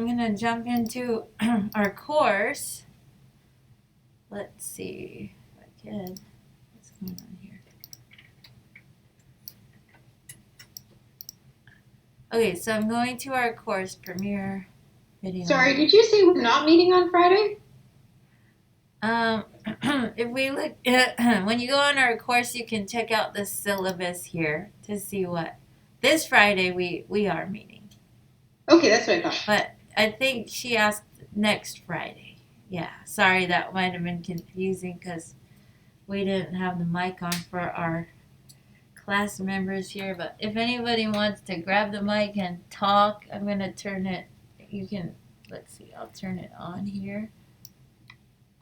I'm gonna jump into our course. Let's see if I can. What's going on here? Okay, so I'm going to our course premiere video. Sorry, did you say we're not meeting on Friday? If we look at, when you go on our course, you can check out the syllabus here to see what this Friday we are meeting. Okay, that's what I thought. But I think she asked next Friday. Yeah, sorry, that might have been confusing because we didn't have the mic on for our class members here. But if anybody wants to grab the mic and talk, I'm going to turn it. You can, let's see, I'll turn it on here.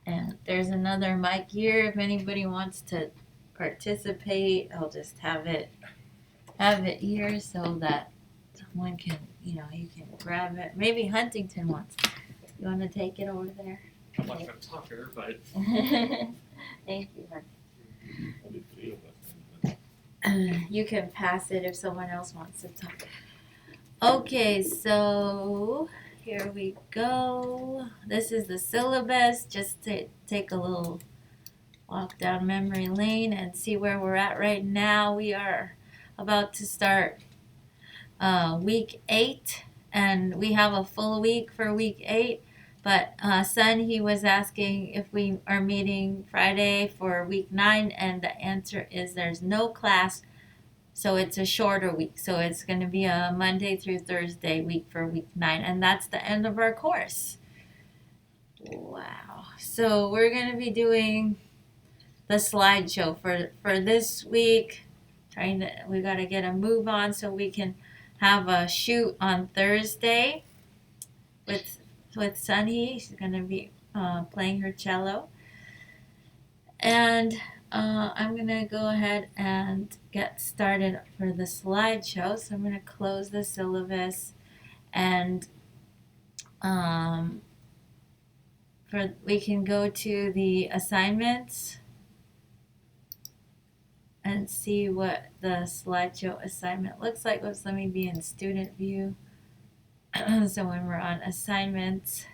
And there's another mic here. If anybody wants to participate, I'll just have it here so that someone can, you can grab it. Maybe Huntington wants. You want to take it over there? I'm not going to talk here, but Thank you, you can pass it if someone else wants to talk. Okay, so here we go. This is the syllabus. Just to take a little walk down memory lane and see where we're at right now. We are about to start week 8, and we have a full week for week 8. But Son, he was asking if we are meeting Friday for week 9, and the answer is there's no class, so it's a shorter week. So it's going to be a Monday through Thursday week for week 9, and that's the end of our course. Wow. So we're going to be doing the slideshow for this week. We got to get a move on so we can have a shoot on Thursday with Sunny. She's going to be playing her cello. And I'm going to go ahead and get started for the slideshow. So I'm going to close the syllabus and we can go to the assignments and see what the slideshow assignment looks like. Let me be in student view. So when we're on assignments,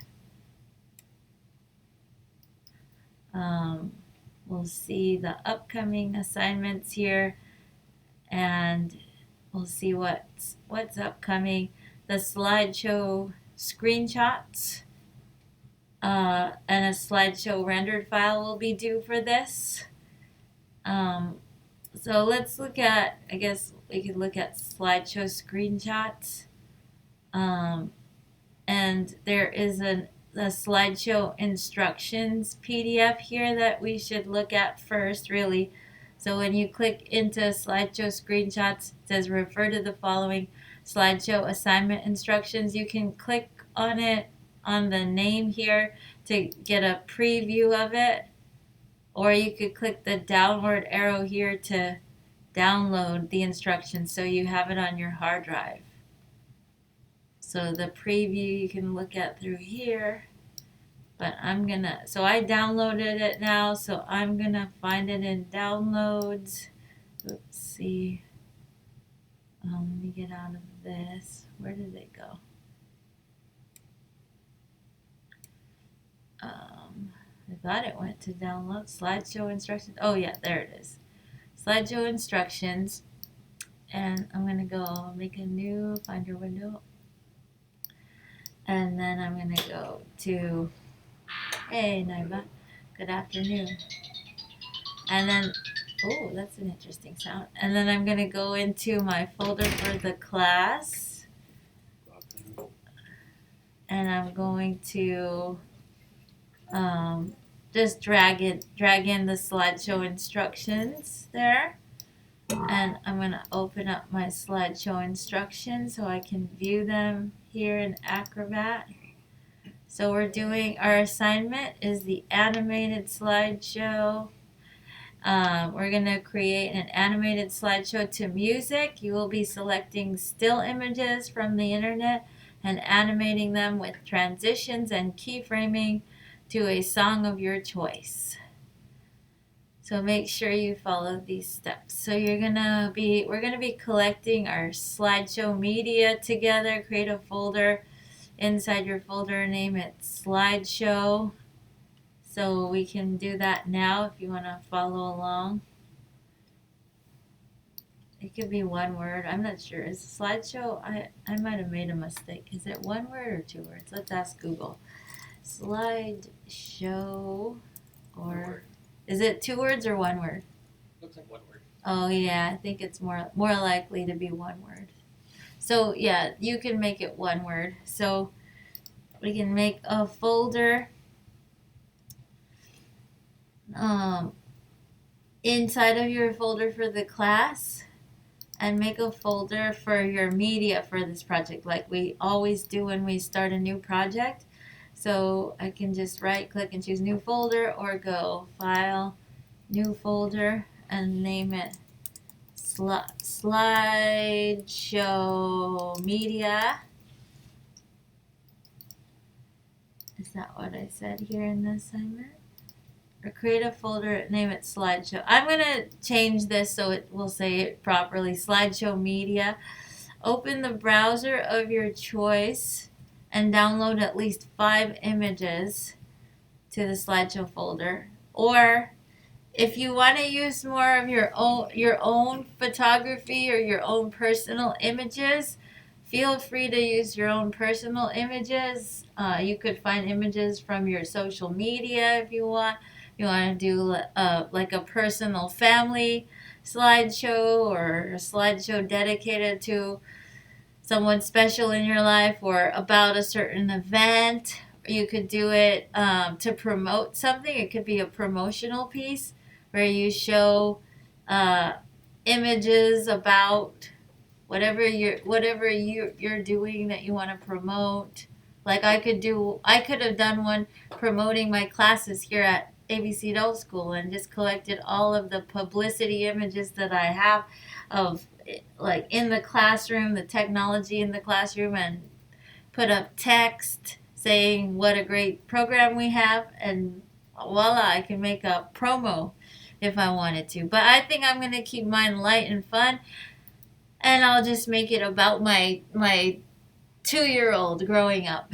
we'll see the upcoming assignments here, and we'll see what's upcoming. The slideshow screenshots and a slideshow rendered file will be due for this. So let's look at, I guess we could look at slideshow screenshots. And there is the slideshow instructions PDF here that we should look at first, really. So when you click into slideshow screenshots, it says refer to the following slideshow assignment instructions. You can click on it on the name here to get a preview of it, or you could click the downward arrow here to download the instructions so you have it on your hard drive. So the preview you can look at through here, but so I downloaded it now, so I'm gonna find it in downloads. Let's see. Let me get out of this. Where did it go? I thought it went to download. Slideshow instructions. Oh yeah, there it is. Slideshow instructions. And I'm going to go make a new Finder window. And then I'm going to go to, hey Naiva, good afternoon. And then, oh, that's an interesting sound. And then I'm going to go into my folder for the class. And I'm going to just drag in the slideshow instructions there. And I'm going to open up my slideshow instructions so I can view them here in Acrobat. So our assignment is the animated slideshow. We're going to create an animated slideshow to music. You will be selecting still images from the internet and animating them with transitions and keyframing to a song of your choice. So make sure you follow these steps. So we're gonna be collecting our slideshow media together. Create a folder inside your folder, name it Slideshow. So we can do that now if you want to follow along. It could be one word. I'm not sure. Is slideshow? I might have made a mistake. Is it one word or two words? Let's ask Google. Slideshow, or is it two words or one word? Looks like one word. Oh yeah, I think it's more likely to be one word. So yeah, you can make it one word. So we can make a folder inside of your folder for the class, and make a folder for your media for this project, like we always do when we start a new project. So I can just right click and choose new folder, or go file, new folder, and name it slideshow media. Is that what I said here in the assignment? Or create a folder, name it slideshow. I'm going to change this so it will say it properly, slideshow media. Open the browser of your choice and download at least 5 images to the slideshow folder. Or if you want to use more of your own photography or your own personal images, feel free to use your own personal images. You could find images from your social media if you want. You want to do like a personal family slideshow, or a slideshow dedicated to someone special in your life or about a certain event. You could do it to promote something. It could be a promotional piece where you show images about whatever you're doing that you want to promote. Like I could have done one promoting my classes here at ABC Adult School, and just collected all of the publicity images that I have of, like, in the classroom, the technology in the classroom, and put up text saying what a great program we have, and voila, I can make a promo if I wanted to. But I think I'm going to keep mine light and fun, and I'll just make it about my 2-year-old growing up.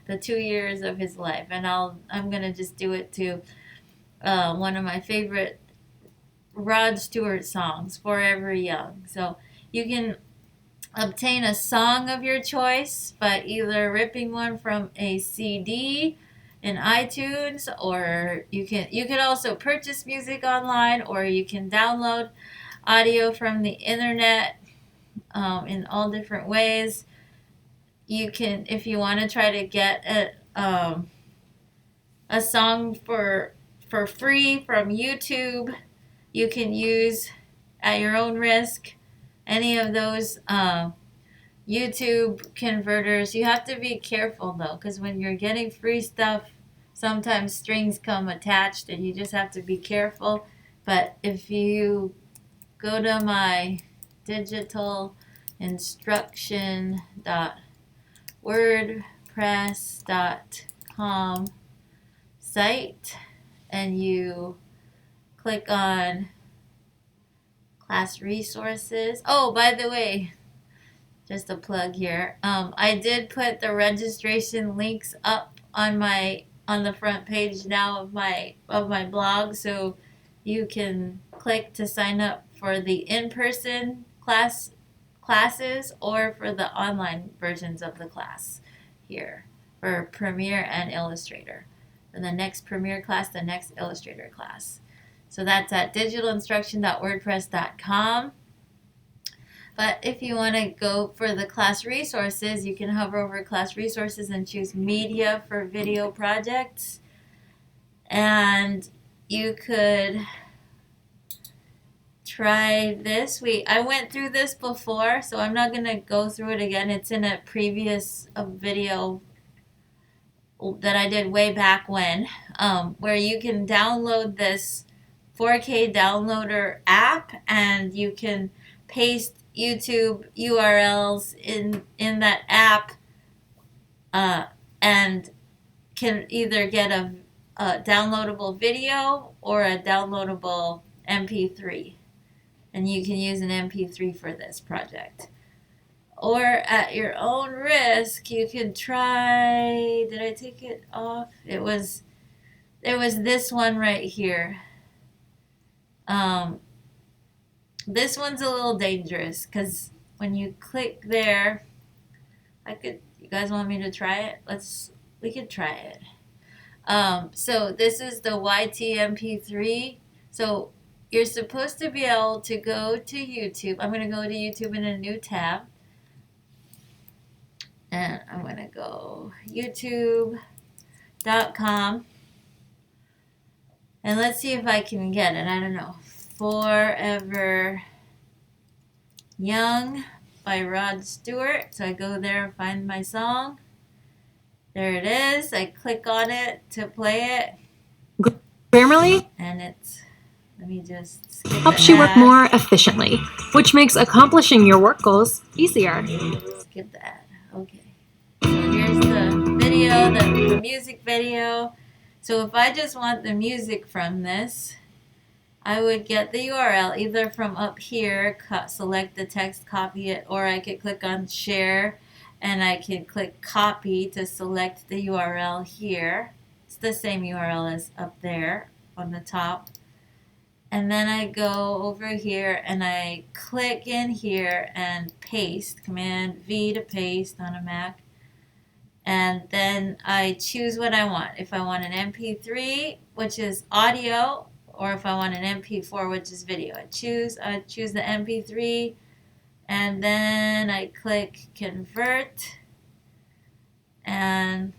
The 2 years of his life, and I'm going to just do it to one of my favorite Rod Stewart songs, Forever Young. So you can obtain a song of your choice by either ripping one from a CD in iTunes, or you can also purchase music online, or you can download audio from the internet in all different ways. You can, if you want to try to get a song for free from YouTube, you can use at your own risk any of those YouTube converters. You have to be careful though, because when you're getting free stuff, sometimes strings come attached, and you just have to be careful. But if you go to my digitalinstruction.wordpress.com site, and you click on class resources. Oh, by the way, just a plug here. I did put the registration links up on the front page now of my blog, so you can click to sign up for the in-person classes, or for the online versions of the class here for Premiere and Illustrator. And the next Premiere class, the next Illustrator class. So that's at digitalinstruction.wordpress.com. But if you want to go for the class resources, you can hover over class resources and choose media for video projects. And you could try this. I went through this before, so I'm not going to go through it again. It's in a previous video that I did way back when, where you can download this 4K downloader app, and you can paste YouTube URLs in that app, and can either get a downloadable video or a downloadable MP3, and you can use an MP3 for this project. or at your own risk, you can try. Did I take it off? There was this one right here. Um, this one's a little dangerous because when you click there, you guys want me to try it? We could try it. So this is the YTMP3. So you're supposed to be able to go to YouTube. I'm going to go to YouTube in a new tab. And I'm going to go youtube.com. And let's see if I can get it. I don't know. Forever Young by Rod Stewart. So I go there and find my song. There it is. I click on it to play it. Grammarly And let me just skip helps you work more efficiently, which makes accomplishing your work goals easier. Skip that. Okay. So here's the video, the music video. So if I just want the music from this, I would get the URL either from up here, select the text, copy it, or I could click on share and I can click copy to select the URL here. It's the same URL as up there on the top. And then I go over here and I click in here and paste, Command V to paste on a Mac. And then I choose what I want. If I want an MP3, which is audio, or if I want an MP4, which is video. I choose the MP3, and then I click convert. And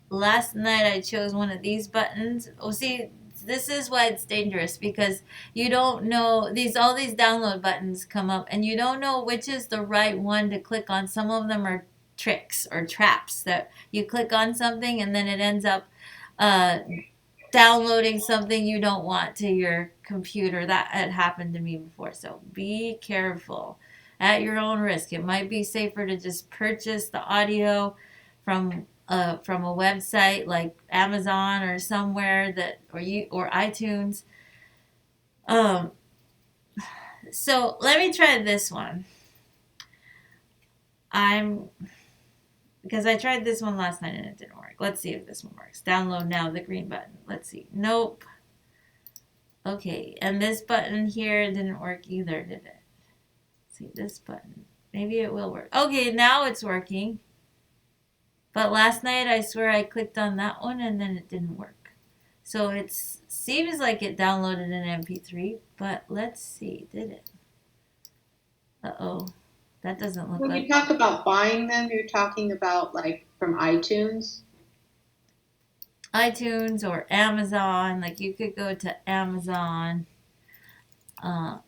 last night I chose one of these buttons. Oh, see, this is why it's dangerous, because you don't know, all these download buttons come up and you don't know which is the right one to click on. Some of them are tricks or traps that you click on something and then it ends up downloading something you don't want to your computer. That had happened to me before. So be careful at your own risk. It might be safer to just purchase the audio from a website like Amazon or somewhere or iTunes. So let me try this one. Because I tried this one last night and it didn't work. Let's see if this one works. Download now, the green button. Let's see. Nope. Okay, and this button here didn't work either, did it? Let's see, this button. Maybe it will work. Okay, now it's working. But last night I swear I clicked on that one and then it didn't work. So it seems like it downloaded an MP3, but let's see, did it? Uh-oh. That doesn't look When like... you talk about buying them, you're talking about like from iTunes? iTunes or Amazon. Like you could go to Amazon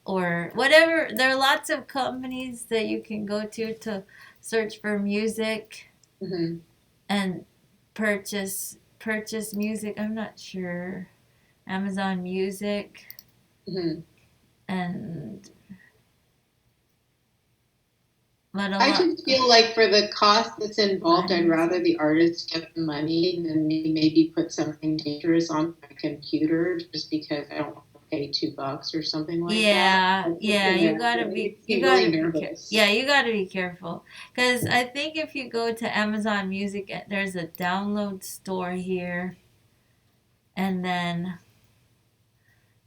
or whatever. There are lots of companies that you can go to search for music and purchase music. I'm not sure. Amazon Music and... I just feel like for the cost that's involved, I'd rather the artist get the money than maybe put something dangerous on my computer just because I don't want to pay $2 or something like that. Yeah, you gotta be nervous. You gotta be careful, because I think if you go to Amazon Music, there's a download store here, and then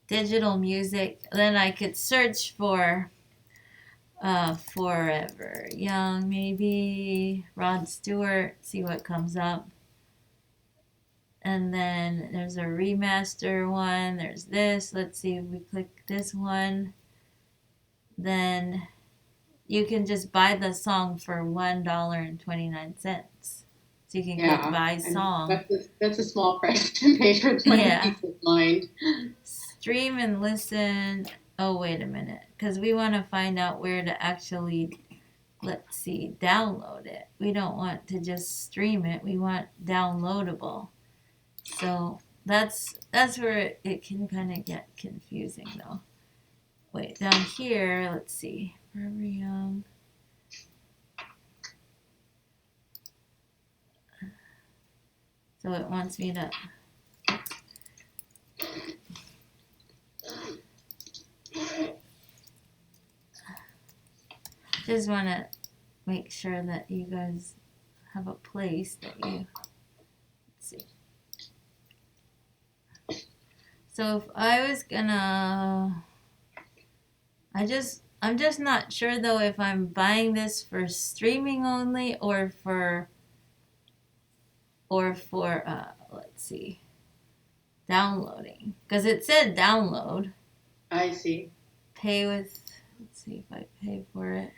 digital music. Then I could search for Forever Young, maybe Rod Stewart, see what comes up. And then there's a remaster one. There's this. Let's see if we click this one. Then you can just buy the song for $1.29. So you can click buy song. That's a small price to pay for peace of mind. Stream and listen. Oh, wait a minute. Because we want to find out where to actually, let's see, download it. We don't want to just stream it. We want downloadable. So that's where it can kind of get confusing, though. Wait, down here, let's see. Forever Young. So it wants me to... just want to make sure that you guys have a place that you, let's see. So if I was gonna, I'm just not sure though if I'm buying this for streaming only or for let's see, downloading, because it said download. I see. Pay with, let's see if I pay for it.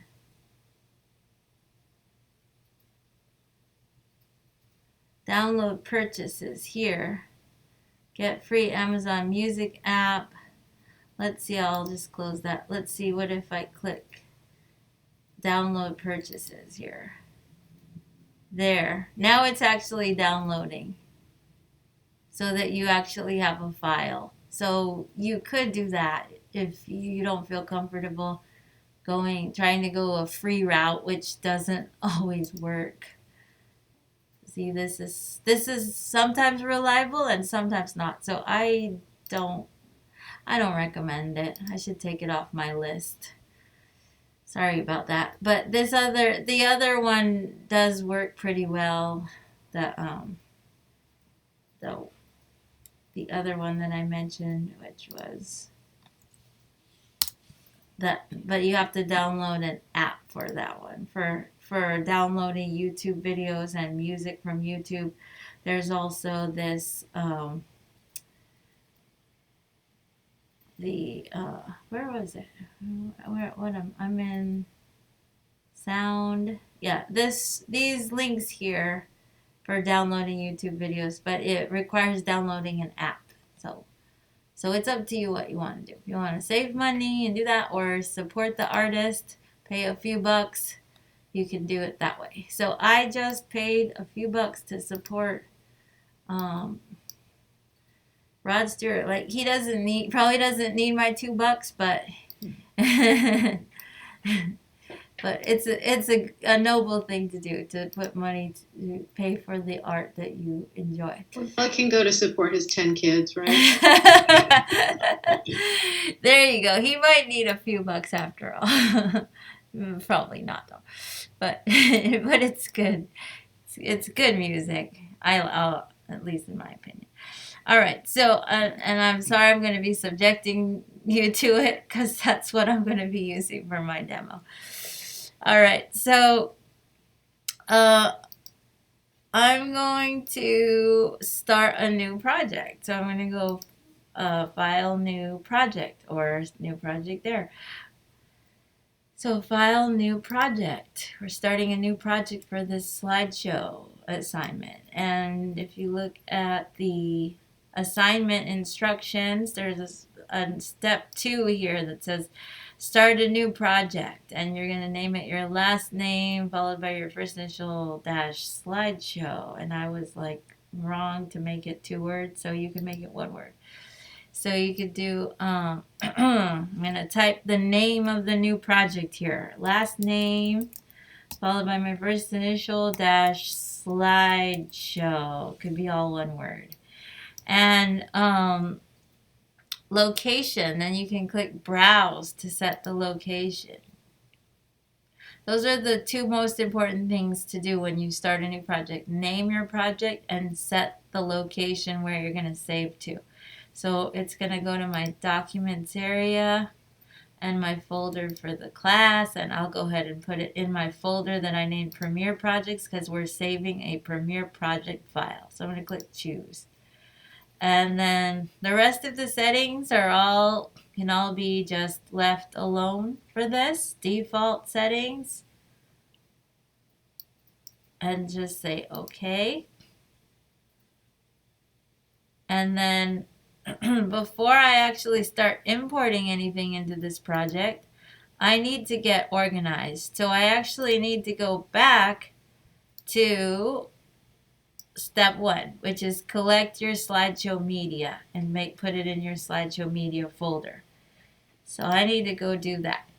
Download purchases here. Get free Amazon Music app. Let's see, I'll just close that. Let's see, what if I click download purchases here? There. Now it's actually downloading so that you actually have a file. So you could do that if you don't feel comfortable trying to go a free route, which doesn't always work. See, this is sometimes reliable and sometimes not. So I don't recommend it. I should take it off my list. Sorry about that. But the other one does work pretty well. The other one that I mentioned, which was that, but you have to download an app for that one. For downloading YouTube videos and music from YouTube. There's also this where was it? I'm in sound. Yeah, these links here for downloading YouTube videos, but it requires downloading an app. So it's up to you what you want to do. If you want to save money and do that, or support the artist, pay a few bucks, you can do it that way. So I just paid a few bucks to support Rod Stewart. Like, he probably doesn't need my $2, but but it's a noble thing to do, to put money to pay for the art that you enjoy. Well, I can go to support his 10 kids, right? There you go. He might need a few bucks after all. Probably not though, but it's good. It's good music. I'll at least in my opinion. All right, so and I'm sorry I'm going to be subjecting you to it because that's what I'm going to be using for my demo. All right, so I'm going to start a new project. So I'm going to go file new project, or new project there. So file new project. We're starting a new project for this slideshow assignment. And if you look at the assignment instructions, there's a step 2 here that says start a new project, and you're going to name it your last name followed by your first initial dash slideshow. And I was like wrong to make it 2 words, so you can make it 1 word. So you could do, I'm going to type the name of the new project here. Last name followed by my first initial dash slideshow. Could be all 1 word. And location, then you can click browse to set the location. Those are the 2 most important things to do when you start a new project. Name your project and set the location where you're going to save to. So it's going to go to my documents area and my folder for the class, and I'll go ahead and put it in my folder that I named Premiere Projects because we're saving a Premiere Project file. So I'm going to click choose. And then the rest of the settings can all be just left alone for this. Default settings. And just say okay. And then before I actually start importing anything into this project, I need to get organized. So I actually need to go back to step 1, which is collect your slideshow media and put it in your slideshow media folder. So I need to go do that.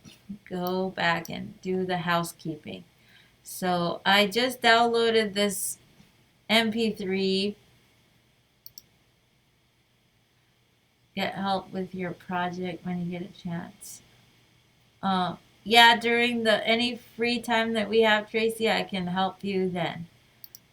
Go back and do the housekeeping. So I just downloaded this MP3. Get help with your project when you get a chance. yeah, during the any free time that we have, Tracy, I can help you then.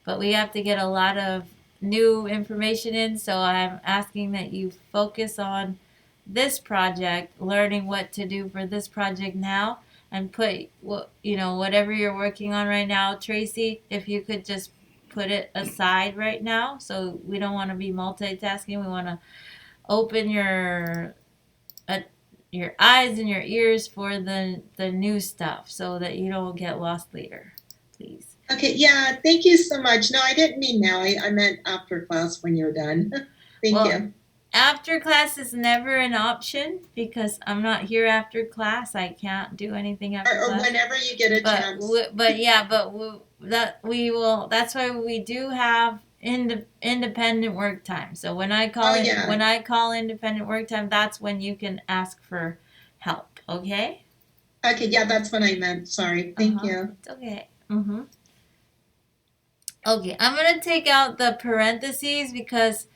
But we have to get a lot of new information in, so I'm asking that you focus on this project, learning what to do for this project now, and put what whatever you're working on right now, Tracy, if you could just put it aside right now. So we don't want to be multitasking. We want to open uh, your eyes and your ears for the new stuff, so that you don't get lost later, please. Okay, yeah, thank you so much. No, I didn't mean now. I meant after class when you're done. Thank you. After class is never an option because I'm not here after class. I can't do anything after Or class. whenever you get a chance. We will. That's why we do have independent work time. So when I call when I call independent work time, that's when you can ask for help. Okay. Okay, yeah, that's what I meant. Sorry. Thank you. It's okay. Okay, I'm gonna take out the parentheses because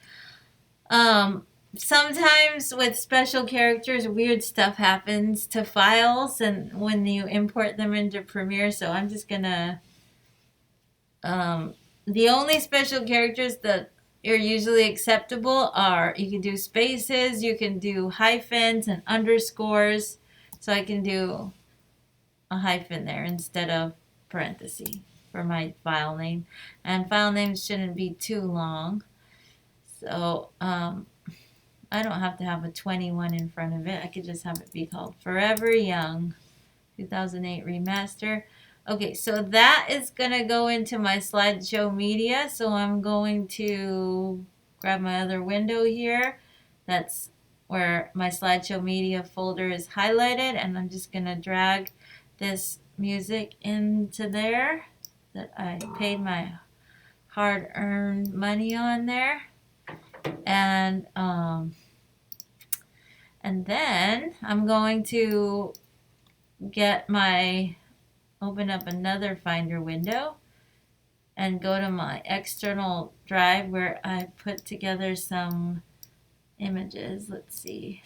sometimes with special characters, weird stuff happens to files and when you import them into Premiere. So I'm just gonna the only special characters that are usually acceptable are you can do spaces, you can do hyphens and underscores. So I can do a hyphen there instead of parenthesis for my file name, and file names shouldn't be too long. So I don't have to have a 21 in front of it. I could just have it be called Forever Young 2008 Remaster. Okay, so that is going to go into my slideshow media. So I'm going to grab my other window here. That's where my slideshow media folder is highlighted. And I'm just going to drag this music into there that I paid my hard-earned money on there. And then I'm going to open up another Finder window and go to my external drive where I put together some images. Let's see.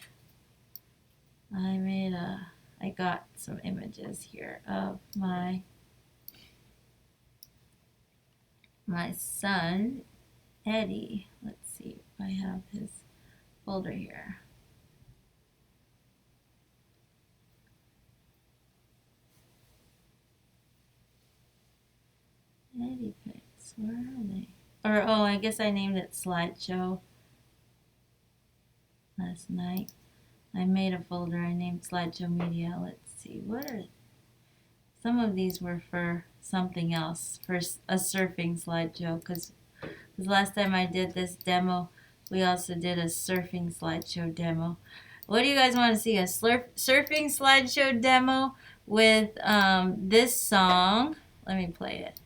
I got some images here of my son, Eddie. Let's see if I have his folder here. Eddie pics, where are they? I guess I named it Slideshow last night. I made a folder I named Slideshow Media. Let's see, some of these were for something else, for a surfing slideshow, because last time I did this demo, we also did a surfing slideshow demo. What do you guys want to see? A surfing slideshow demo with this song. Let me play it.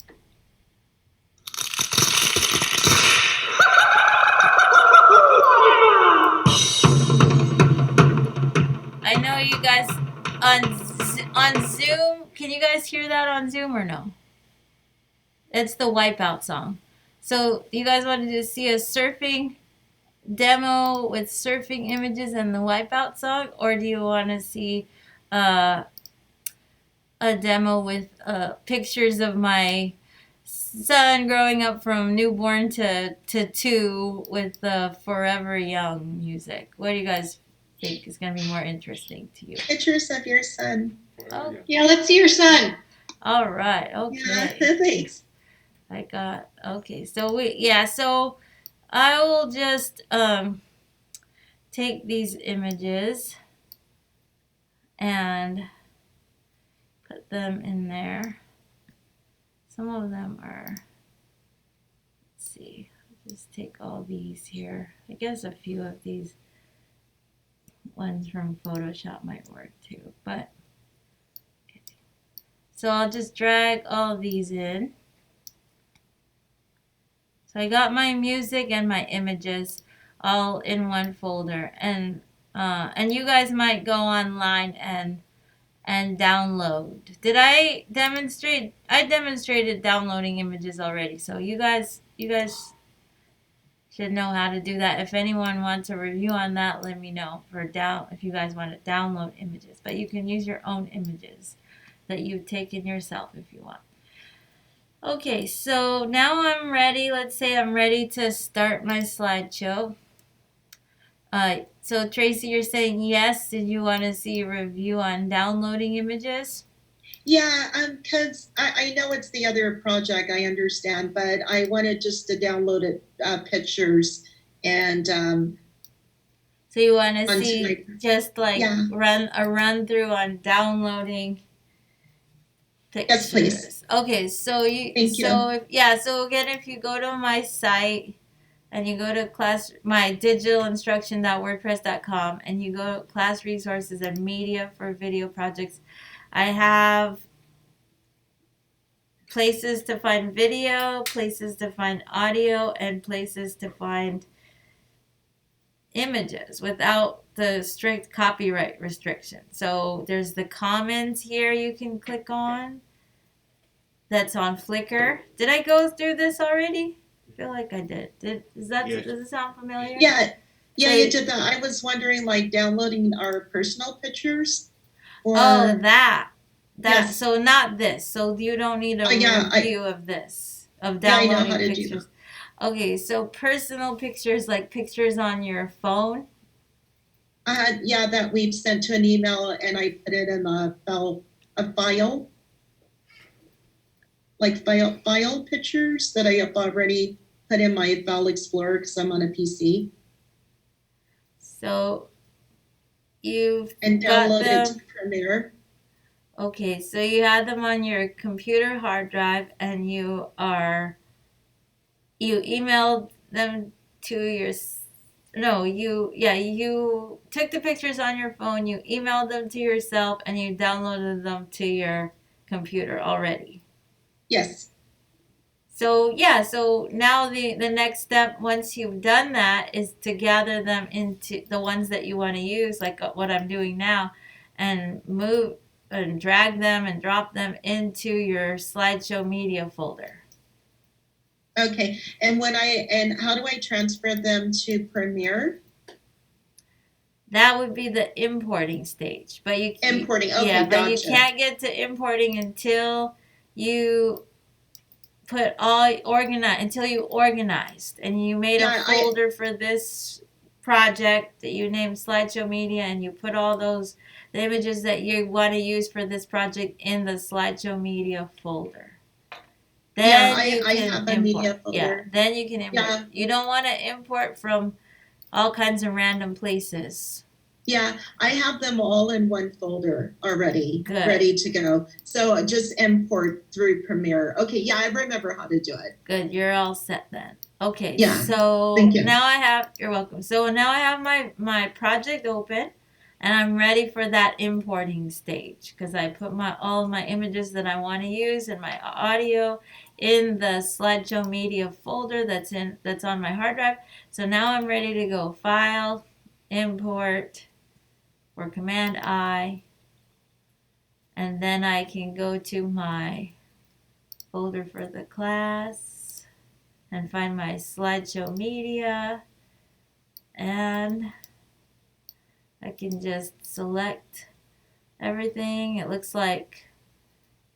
I know you guys on Zoom. Can you guys hear that on Zoom or no? It's the Wipeout song. So you guys wanted to see a surfing demo with surfing images and the Wipeout song, or do you want to see a demo with pictures of my son growing up from newborn to 2 with the Forever Young music? What do you guys think is going to be more interesting to you? Pictures of your son. Oh. Yeah, let's see your son. All right. Okay. Yeah, thanks. Okay. So I will just take these images and put them in there. Some of them are, let's see, just take all these here. I guess a few of these ones from Photoshop might work too, but okay. So I'll just drag all of these in. So I got my music and my images all in one folder, and you guys might go online and download. Did I demonstrate? I demonstrated downloading images already. So you guys should know how to do that. If anyone wants a review on that, let me know if you guys want to download images. But you can use your own images that you've taken yourself if you want. Okay, so now I'm ready. Let's say I'm ready to start my slideshow. So Tracy, you're saying yes. Did you want to see a review on downloading images? Yeah, because I know it's the other project, I understand, but I wanted just to download it, pictures and So you want to onto see my, just like yeah. run through on downloading Yes, please. pictures. Okay, so Thank you. so again, if you go to my site and you go to my digitalinstruction.wordpress.com and you go to class resources and media for video projects, I have places to find video, places to find audio, and places to find images without the strict copyright restriction. So there's the commons here you can click on. That's on Flickr. Did I go through this already? I feel like I did. Does it sound familiar? Yeah, So you did that. I was wondering, like, downloading our personal pictures, or that. Yes. So not this. So you don't need a review of this, of yeah, I know downloading how to do pictures. Okay, so personal pictures, like pictures on your phone. Yeah, that we've sent to an email, and I put it in a file, like file pictures that I have already put in my File Explorer because I'm on a PC, So you've and got download it to them. Premiere. Okay, so you had them on your computer hard drive, and you emailed them to your. No, you took the pictures on your phone, you emailed them to yourself, and you downloaded them to your computer already. Yes. So so now the next step, once you've done that, is to gather them into the ones that you want to use, like what I'm doing now, and move and drag them and drop them into your slideshow media folder. Okay, and how do I transfer them to Premiere? That would be the importing stage, but Importing. Okay, yeah, but you gotcha. can't get to importing until you until you organized and you made a folder for this project that you named Slideshow Media, and you put all the images that you want to use for this project in the Slideshow Media folder. Then I have a media folder. Yeah, then you can import. Yeah. You don't want to import from all kinds of random places. Yeah, I have them all in one folder already, Good. Ready to go. So just import through Premiere. Okay, yeah, I remember how to do it. Good, you're all set then. Okay, yeah, so thank you. you're welcome. So now I have my project open, and I'm ready for that importing stage because I put all of my images that I want to use and my audio in the Slideshow Media folder that's on my hard drive. So now I'm ready to go File, Import, or Command I, and then I can go to my folder for the class and find my Slideshow Media, and I can just select everything. It looks like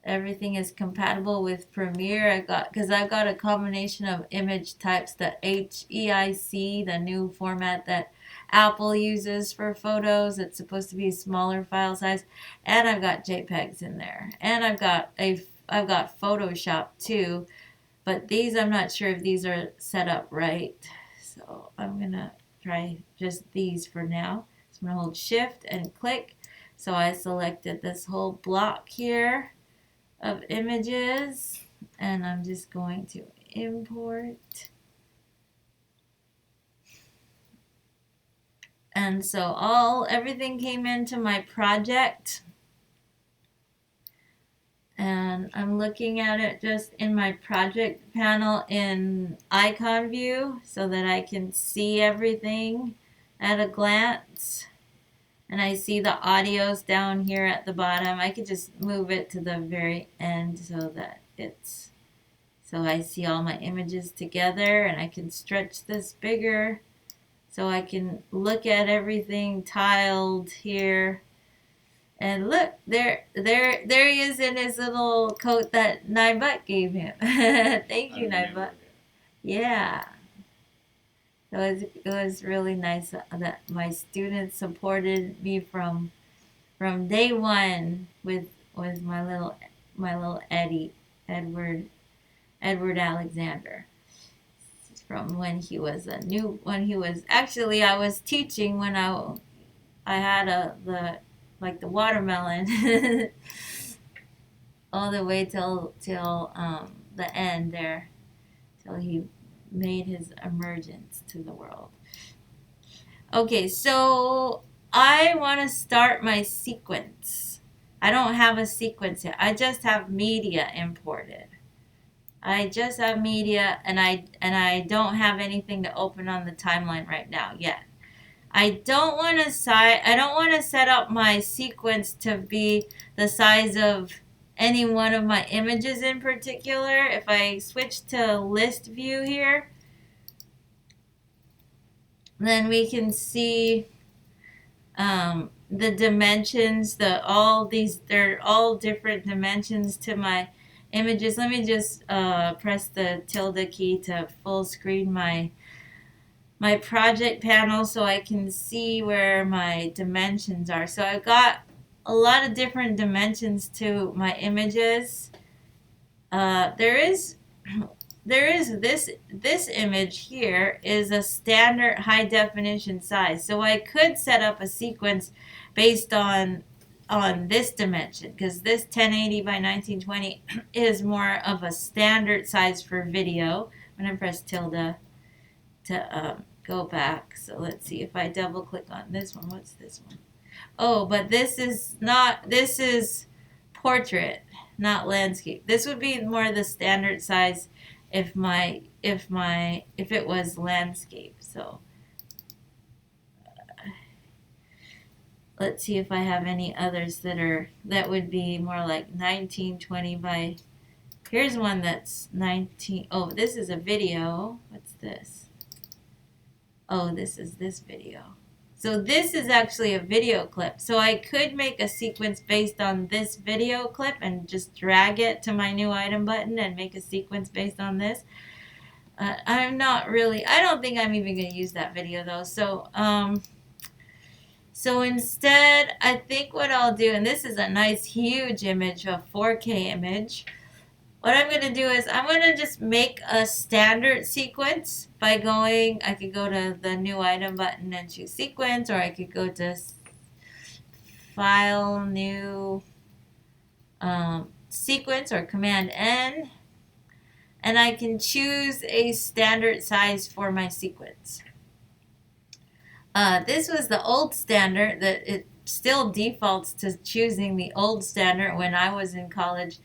everything is compatible with Premiere. Because I've got a combination of image types, the HEIC, the new format that Apple uses for photos. It's supposed to be a smaller file size, and I've got JPEGs in there, and I've got Photoshop too, but these I'm not sure if these are set up right, so I'm gonna try just these for now. So I'm gonna hold Shift and click. So I selected this whole block here of images, and I'm just going to import. And so everything came into my project, and I'm looking at it just in my project panel in icon view so that I can see everything at a glance. And I see the audios down here at the bottom. I could just move it to the very end so So I see all my images together, and I can stretch this bigger so I can look at everything tiled here. And look, there he is in his little coat that Nybut gave him. Thank you, Nybut. Yeah. It was really nice that my students supported me from day one with my little Edward Alexander. From when he was actually I was teaching when I had the watermelon all the way till the end there, till he made his emergence to the world. Okay, so I want to start my sequence. I don't have a sequence yet. I just have media imported. I just have media, and I don't have anything to open on the timeline right now yet. I don't want to set up my sequence to be the size of any one of my images in particular. If I switch to list view here, then we can see the dimensions. They're all different dimensions to my images. Let me just press the tilde key to full screen my project panel so I can see where my dimensions are. So I've got a lot of different dimensions to my images. There is this image here is a standard high definition size. So I could set up a sequence based on this dimension, because this 1080 by 1920 is more of a standard size for video. I'm going to press tilde to go back. So let's see if I double click on this one. What's this one? Oh, but this is portrait, not landscape. This would be more the standard size if it was landscape. So let's see if I have any others that would be more like 1920 by. Here's one that's 19. Oh, this is a video. What's this? Oh, this is this video. So this is actually a video clip. So I could make a sequence based on this video clip and just drag it to my new item button and make a sequence based on this. I don't think I'm even going to use that video though. So instead, I think what I'll do, and this is a nice huge image, a 4K image. What I'm going to do is I'm going to just make a standard sequence by I could go to the new item button and choose sequence, or I could go to file, new sequence, or command N, and I can choose a standard size for my sequence. This was the old standard that it still defaults to choosing the old standard. When I was in college,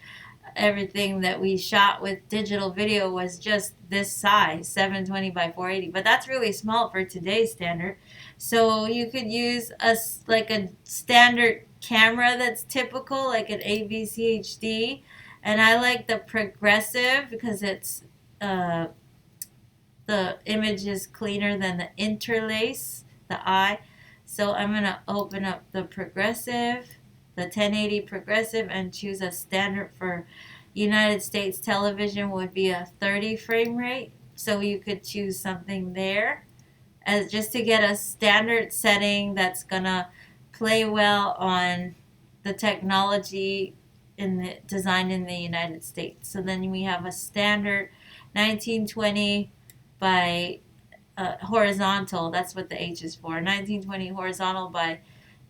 everything that we shot with digital video was just this size, 720 by 480, but that's really small for today's standard. So you could use a standard camera that's typical, like an AVCHD, and I like the progressive because it's the image is cleaner than the interlace, the eye. So I'm going to open up the progressive, the 1080 progressive, and choose a standard for United States television would be a 30 frame rate. So you could choose something there as just to get a standard setting that's gonna play well on the technology designed in the United States. So then we have a standard 1920 by horizontal. That's what the H is for. 1920 horizontal by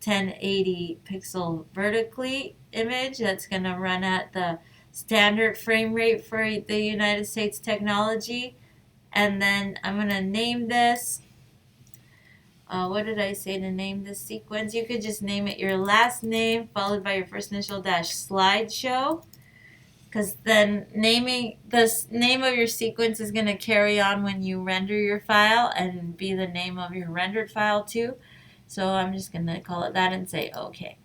1080 pixel vertically image that's going to run at the standard frame rate for the United States technology. And then I'm going to name this. What did I say to name this sequence? You could just name it your last name followed by your first initial dash slideshow. Because then the name of your sequence is going to carry on when you render your file and be the name of your rendered file too. So I'm just going to call it that and say OK.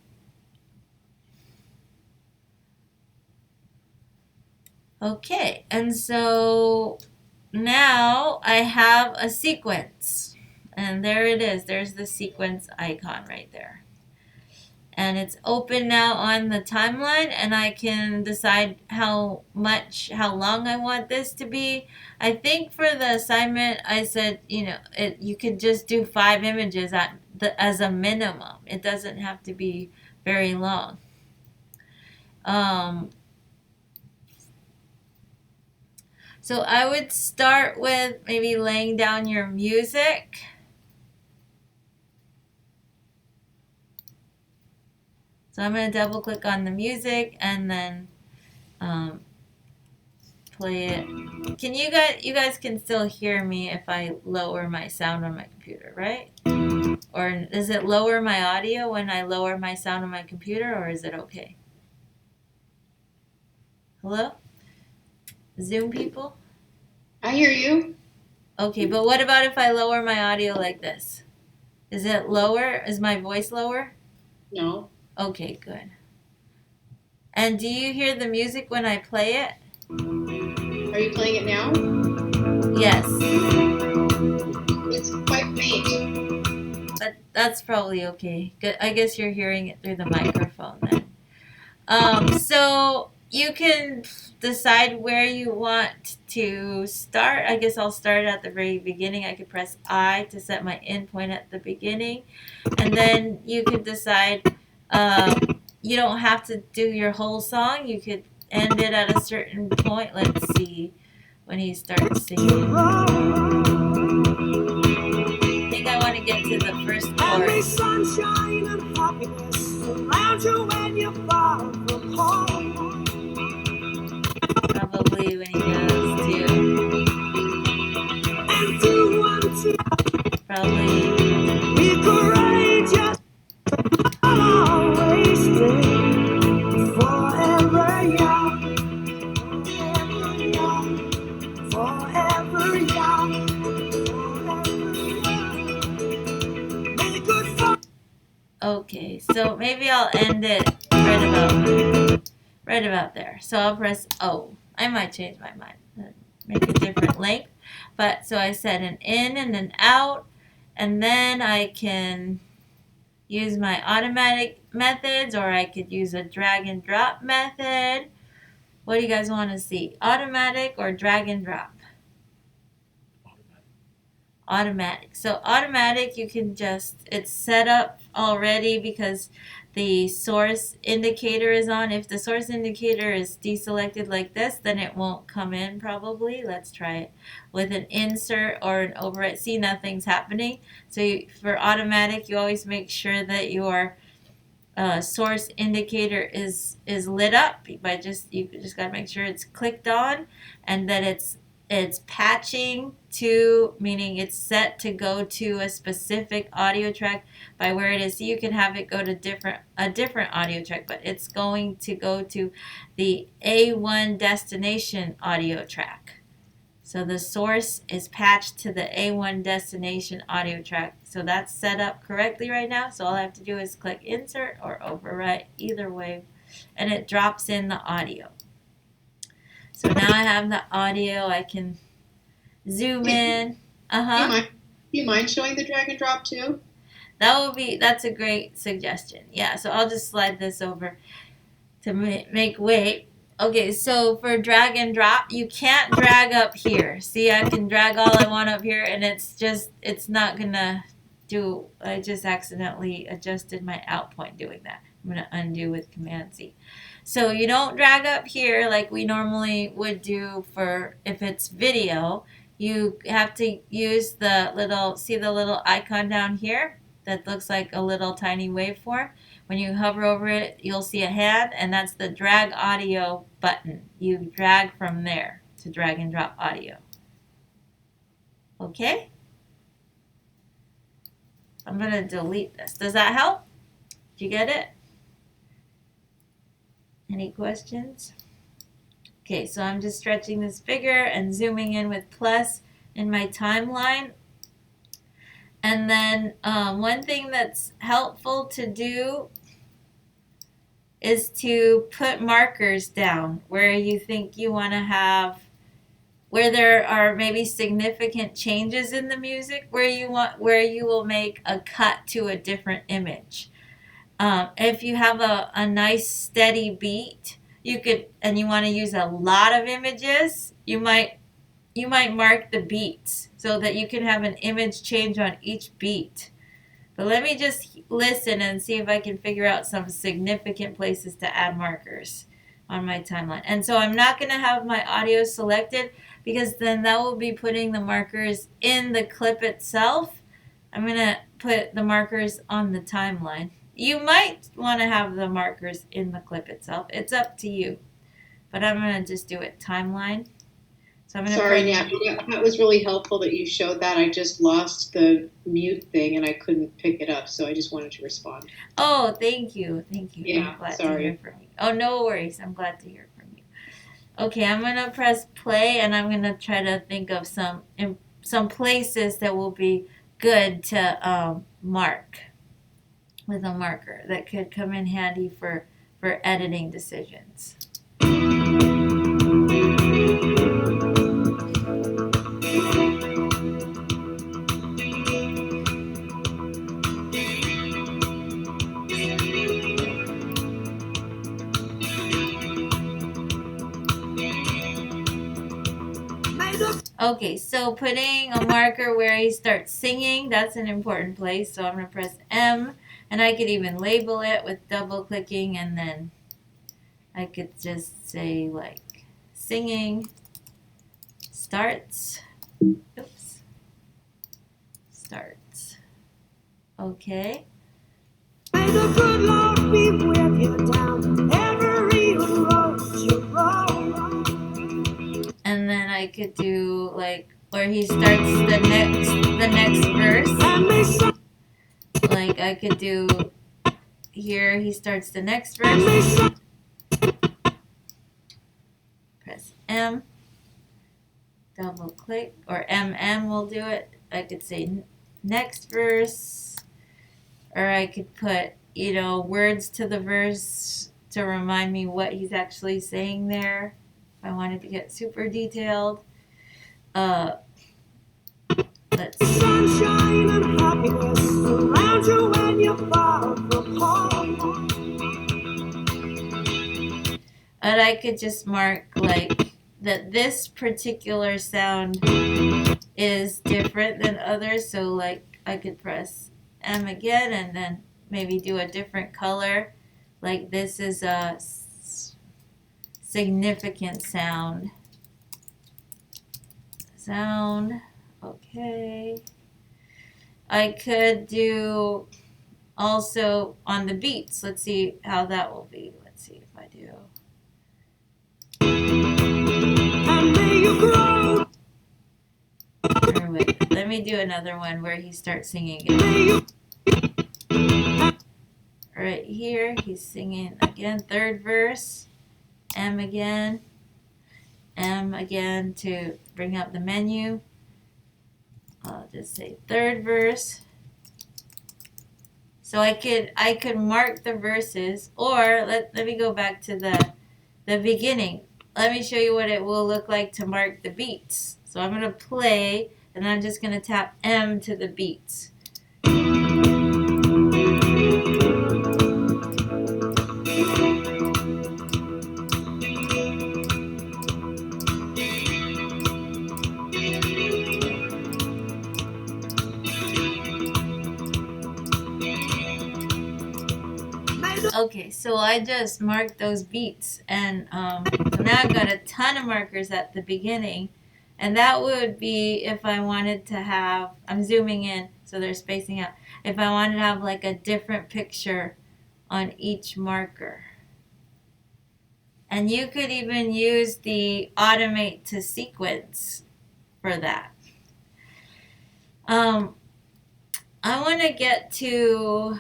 Okay, and so now I have a sequence. And there it is. There's the sequence icon right there. And it's open now on the timeline, and I can decide how long I want this to be. I think for the assignment, I said, you could just do 5 images as a minimum. It doesn't have to be very long. So I would start with maybe laying down your music. So I'm going to double click on the music and then play it. Can you guys can still hear me if I lower my sound on my computer, right? Or does it lower my audio when I lower my sound on my computer, or is it okay? Hello? Zoom people? I hear you. Okay, but what about if I lower my audio like this? Is it lower? Is my voice lower? No. Okay, good. And do you hear the music when I play it? Are you playing it now? Yes. It's quite faint. But that's probably okay. I guess you're hearing it through the microphone then. So you can decide where you want to start. I guess I'll start at the very beginning. I could press I to set my end point at the beginning. And then you could decide, you don't have to do your whole song. You could end it at a certain point. Let's see when he starts singing. I think I want to get to the first chorus. Sunshine and happiness around you when you're far from home. Probably when he goes to. And do want to Probably. be courageous. Always stay forever young. Forever young. Make good fun. Okay, so maybe I'll end it right about there. So I'll press O. I might change my mind, make a different length. But so I set an in and an out, and then I can use my automatic methods, or I could use a drag and drop method. What do you guys want to see? Automatic or drag and drop? Automatic. So automatic, you can it's set up already because the source indicator is on. If the source indicator is deselected like this, then it won't come in probably. Let's try it with an insert or an overwrite. See, nothing's happening. So for automatic, you always make sure that your source indicator is lit up by you just got to make sure it's clicked on and that it's patching to, meaning it's set to go to a specific audio track by where it is. So you can have it go to a different audio track, but it's going to go to the A1 destination audio track. So the source is patched to the A1 destination audio track. So that's set up correctly right now. So all I have to do is click insert or overwrite, either way, and it drops in the audio. So now I have the audio. I can zoom in. Do you mind showing the drag and drop too? That's a great suggestion. Yeah, so I'll just slide this over to make way. Okay, so for drag and drop, you can't drag up here. See, I can drag all I want up here, and it's not gonna do. I just accidentally adjusted my out point doing that. I'm gonna undo with Command C. So you don't drag up here like we normally would do for if it's video. You have to use the little icon down here that looks like a little tiny waveform. When you hover over it, you'll see a hand, and that's the drag audio button. You drag from there to drag and drop audio. Okay? I'm going to delete this. Does that help? Did you get it? Any questions? Okay, so I'm just stretching this bigger and zooming in with plus in my timeline. And then one thing that's helpful to do is to put markers down where you think you want to have, where there are maybe significant changes in the music, where you will make a cut to a different image. If you have a nice steady beat, and you want to use a lot of images, you might mark the beats so that you can have an image change on each beat. But let me just listen and see if I can figure out some significant places to add markers on my timeline. And so I'm not going to have my audio selected because then that will be putting the markers in the clip itself. I'm going to put the markers on the timeline. You might want to have the markers in the clip itself. It's up to you. But I'm going to just do it timeline. So I'm going to Sorry, Nat, that was really helpful that you showed that. I just lost the mute thing and I couldn't pick it up, so I just wanted to respond. Oh, thank you. Thank you. Yeah, I'm glad sorry. to hear from you. Oh, no worries. I'm glad to hear from you. Okay, I'm going to press play and I'm going to try to think of some places that will be good to mark with a marker that could come in handy for editing decisions. Okay, so putting a marker where he starts singing, that's an important place. So I'm going to press M, and I could even label it with double clicking, and then I could just say like singing starts. Oops. Starts. Okay. May the good Lord be with you down every road you roll. And then I could do like where he starts the next verse. Like I could do here he starts the next verse. Press M. Double click, or MM will do it. I could say next verse, or I could put, words to the verse to remind me what he's actually saying there. If I wanted to get super detailed. Let's see. Sunshine and happiness surround you when you're far from home. And I could just mark like that this particular sound is different than others. So like I could press M again and then maybe do a different color. Like this is a significant sound. Okay. I could do also on the beats. Let's see how that will be. Let's see if I do. And may you grow. Or wait, let me do another one where he starts singing again. Right here, he's singing again, third verse. M again to bring up the menu. I'll just say third verse. So I could mark the verses, or let me go back to the beginning. Let me show you what it will look like to mark the beats. So I'm going to play, and I'm just going to tap M to the beats. Okay, so I just marked those beats, and now I've got a ton of markers at the beginning, and that would be if I wanted to have, I'm zooming in so they're spacing out, if I wanted to have like a different picture on each marker. And you could even use the automate to sequence for that. I want to get to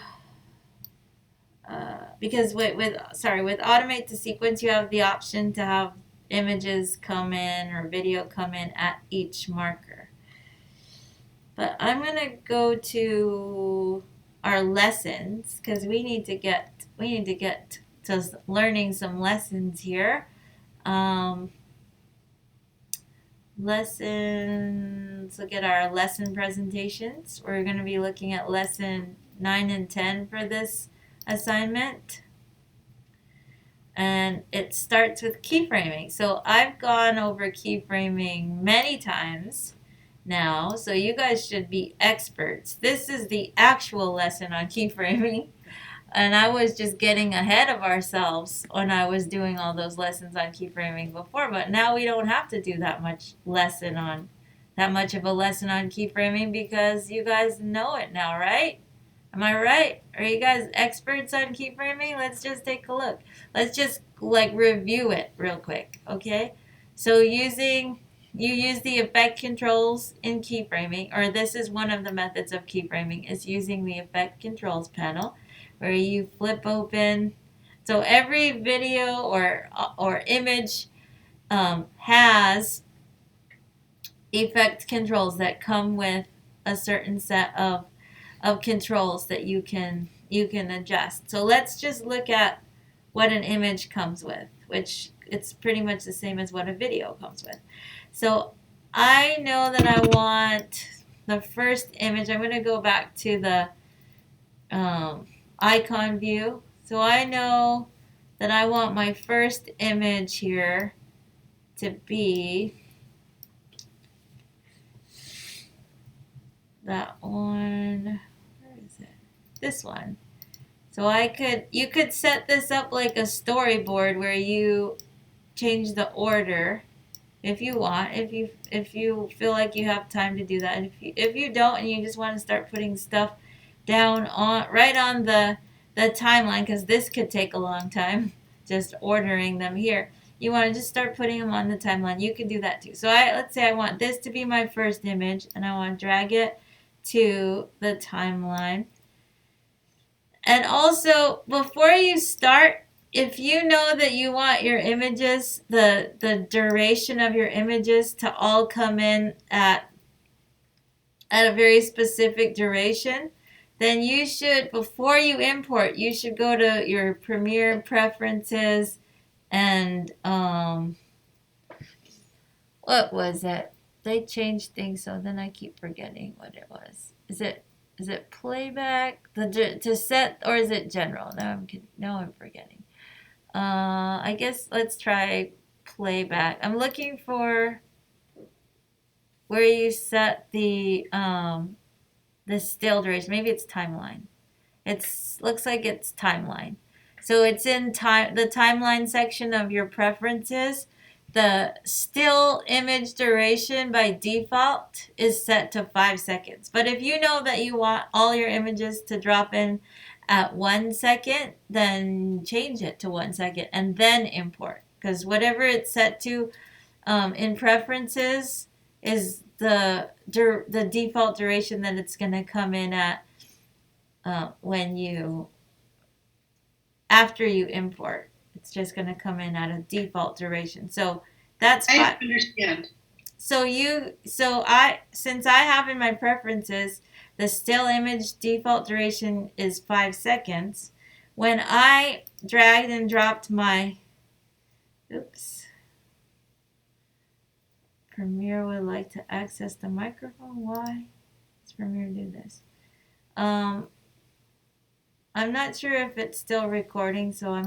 because with automate to sequence, you have the option to have images come in or video come in at each marker. But I'm going to go to our lessons because we need to get to learning some lessons here. Let's look at our lesson presentations. We're going to be looking at lesson 9 and 10 for this assignment. And it starts with keyframing. So I've gone over keyframing many times now, so you guys should be experts. This is the actual lesson on keyframing. And I was just getting ahead of ourselves when I was doing all those lessons on keyframing before, but now we don't have to do that much of a lesson on keyframing because you guys know it now, right? Am I right? Are you guys experts on keyframing? Let's just take a look. Let's just review it real quick, okay? So you use the effect controls in keyframing, or this is one of the methods of keyframing, is using the effect controls panel, where you flip open. So every video or image has effect controls that come with a certain set of controls that you can adjust. So let's just look at what an image comes with, which it's pretty much the same as what a video comes with. So I know that I want the first image. I'm going to go back to the icon view. So I know that I want my first image here to be that one. Where is it? This one. So you could set this up like a storyboard where you change the order if you want, if you feel like you have time to do that. And if you don't and you just want to start putting stuff down right on the timeline, because this could take a long time just ordering them here. You want to just start putting them on the timeline. You can do that too. So let's say I want this to be my first image and I want to drag it to the timeline. And also, before you start, if you know that you want your images, the duration of your images to all come in at a very specific duration, then you should, before you import, you should go to your Premiere preferences and what was it? They changed things, so then I keep forgetting what it was. Is it playback? To set, or is it general? Now I'm forgetting. I guess let's try playback. I'm looking for where you set the still duration. Maybe it's timeline. Looks like it's timeline. So it's in the timeline section of your preferences. The still image duration by default is set to 5 seconds. But if you know that you want all your images to drop in at 1 second, then change it to 1 second and then import. Because whatever it's set to in preferences is the default duration that it's going to come in at after you import. It's just going to come in at a default duration. So that's fine. I understand. Since I have in my preferences the still image default duration is 5 seconds. When I dragged and dropped my Premiere would like to access the microphone. Why does Premiere do this? I'm not sure if it's still recording, so I'm